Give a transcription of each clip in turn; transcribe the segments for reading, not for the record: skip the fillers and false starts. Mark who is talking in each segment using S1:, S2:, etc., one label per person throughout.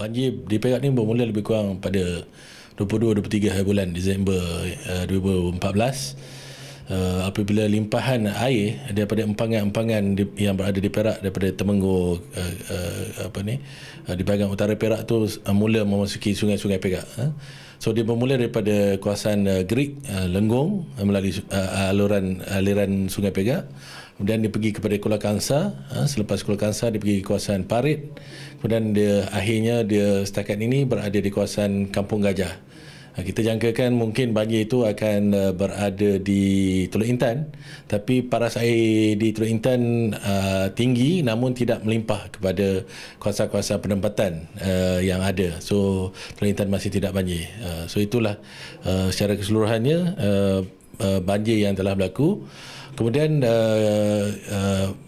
S1: Banjir di Perak ni bermula lebih kurang pada 22-23 hari bulan Disember 2014. Apabila limpahan air daripada empangan-empangan yang berada di Perak, daripada Temenggor di bahagian utara Perak tu mula memasuki sungai-sungai Perak. So dia bermula daripada kawasan Gerik, Lenggong melalui aliran sungai Perak. Kemudian dia pergi kepada Kuala Kangsar. Selepas Kuala Kangsar dia pergi ke kawasan Parit. Kemudian akhirnya dia setakat ini berada di kawasan Kampung Gajah. Kita jangkakan mungkin banjir itu akan berada di Teluk Intan, tapi paras air di Teluk Intan tinggi namun tidak melimpah kepada kawasan-kawasan penempatan yang ada. So Teluk Intan masih tidak banjir. So itulah secara keseluruhannya banjir yang telah berlaku. Kemudian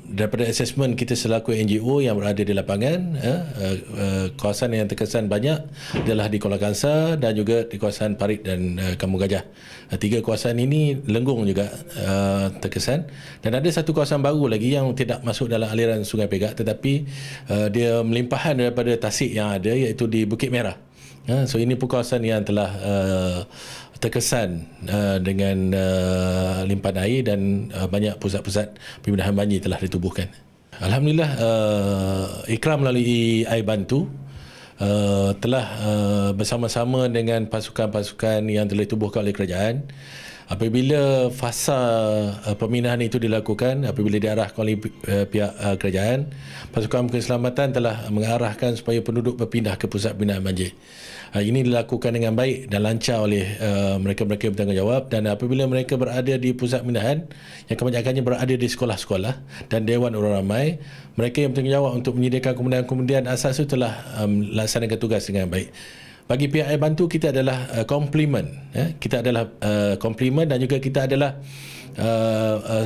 S1: daripada assessment kita selaku NGO yang berada di lapangan, kawasan yang terkesan banyak adalah di Kuala Kangsar dan juga di kawasan Parit dan Kampung Gajah. Tiga kawasan ini, Lenggong juga terkesan, dan ada satu kawasan baru lagi yang tidak masuk dalam aliran Sungai Perak tetapi dia melimpahan daripada tasik yang ada, iaitu di Bukit Merah. So ini pun kawasan yang telah terkesan dengan limpahan air dan banyak pusat-pusat pemindahan banjir telah ditubuhkan. Alhamdulillah, Ikram melalui Air Bantu telah bersama-sama dengan pasukan-pasukan yang telah ditubuhkan oleh kerajaan. Apabila fasa pemindahan itu dilakukan, apabila diarahkan oleh pihak kerajaan, pasukan keselamatan telah mengarahkan supaya penduduk berpindah ke pusat pemindahan banjir. Ini dilakukan dengan baik dan lancar oleh mereka-mereka yang bertanggungjawab, dan apabila mereka berada di pusat pemindahan yang kebanyakannya berada di sekolah-sekolah dan Dewan Orang Ramai, mereka yang bertanggungjawab untuk menyediakan kemudahan-kemudahan asas itu telah melaksanakan tugas dengan baik. Bagi pihak Air Bantu, kita adalah komplimen, kita adalah komplimen dan juga kita adalah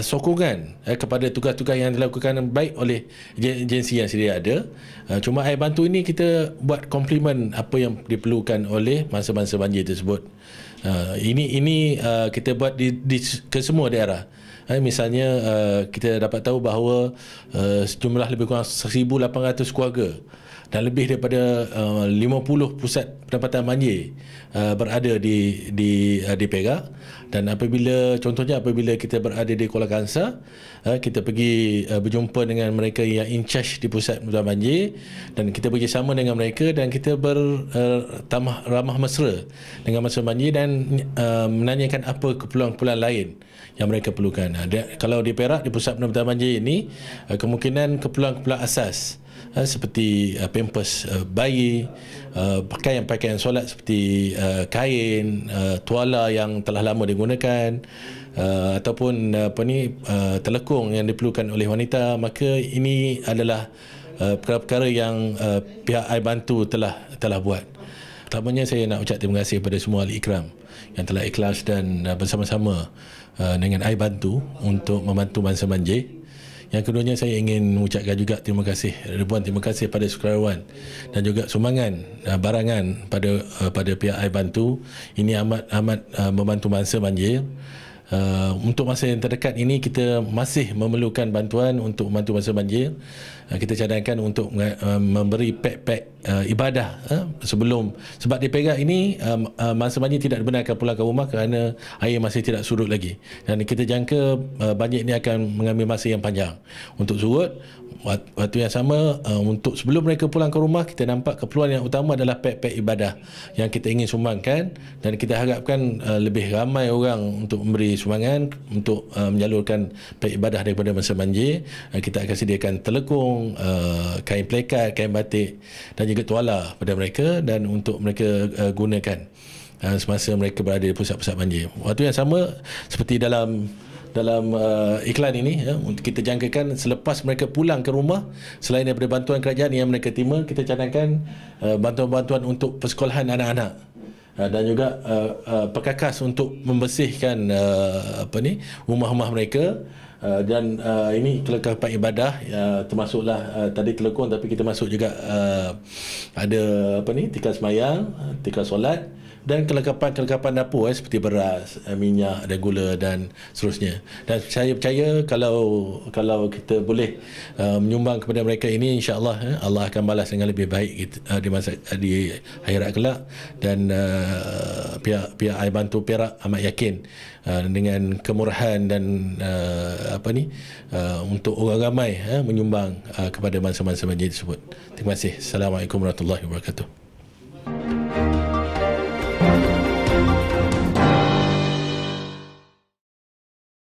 S1: sokongan kepada tugas-tugas yang dilakukan baik oleh agensi yang sedia ada. Cuma Air Bantu ini kita buat komplimen apa yang diperlukan oleh masa-masa banjir tersebut. Ini kita buat ke semua daerah. Misalnya kita dapat tahu bahawa sejumlah lebih kurang 1,800 keluarga dan lebih daripada 50 pusat pendapatan banjir berada di Perak. Dan contohnya apabila kita berada di Kuala Kangsar, kita pergi berjumpa dengan mereka yang in charge di pusat pendapatan banjir, dan kita bekerjasama dengan mereka dan kita ramah mesra dengan masalah banjir dan menanyakan apa keperluan-keperluan lain yang mereka perlukan. Kalau di Perak, di pusat pendapatan banjir ini, kemungkinan keperluan-keperluan asas seperti pampers bayi, pakaian-pakaian solat seperti kain, tuala yang telah lama digunakan, ataupun telekung yang diperlukan oleh wanita, maka ini adalah perkara-perkara yang pihak Air Bantu telah buat. Pertamanya saya nak ucap terima kasih kepada semua ahli ikram yang telah ikhlas dan bersama-sama dengan Air Bantu untuk membantu masa banjir. Yang keduanya, saya ingin mengucapkan juga terima kasih ribuan terima kasih pada sukarelawan dan juga sumbangan barangan pada pihak Air Bantu. Ini amat membantu masa banjir. Untuk masa yang terdekat ini kita masih memerlukan bantuan untuk membantu masa banjir. Kita cadangkan untuk memberi pack ibadah sebab di Perak ini masa banjir tidak dibenarkan pulang ke rumah kerana air masih tidak surut lagi, dan kita jangka banjir ini akan mengambil masa yang panjang untuk surut. Waktu yang sama, untuk sebelum mereka pulang ke rumah, kita nampak keperluan yang utama adalah pack ibadah yang kita ingin sumbangkan, dan kita harapkan lebih ramai orang untuk memberi sumbangan untuk menyalurkan pack ibadah daripada masa banjir. Kita akan sediakan telekung, kain plekat, kain batik dan juga tuala pada mereka, dan untuk mereka gunakan semasa mereka berada di pusat-pusat banjir. Waktu yang sama, seperti dalam iklan ini, kita jangkakan selepas mereka pulang ke rumah, selain daripada bantuan kerajaan yang mereka terima, kita cadangkan bantuan-bantuan untuk persekolahan anak-anak dan juga perkakas untuk membersihkan rumah-rumah mereka. Dan ini kelengkapan ibadah, termasuklah tadi telekung, tapi kita masuk juga ada tikar semayang, tikar solat, dan kelengkapan dapur seperti beras, minyak dan gula dan seterusnya. Dan saya percaya kalau kita boleh menyumbang kepada mereka ini, insya-Allah Allah akan balas dengan lebih baik di akhirat kelak. Dan pihak Air Bantu Perak amat yakin dengan kemurahan dan untuk orang ramai menyumbang kepada bangsa-bangsa banjir tersebut. Terima kasih. Assalamualaikum warahmatullahi wabarakatuh.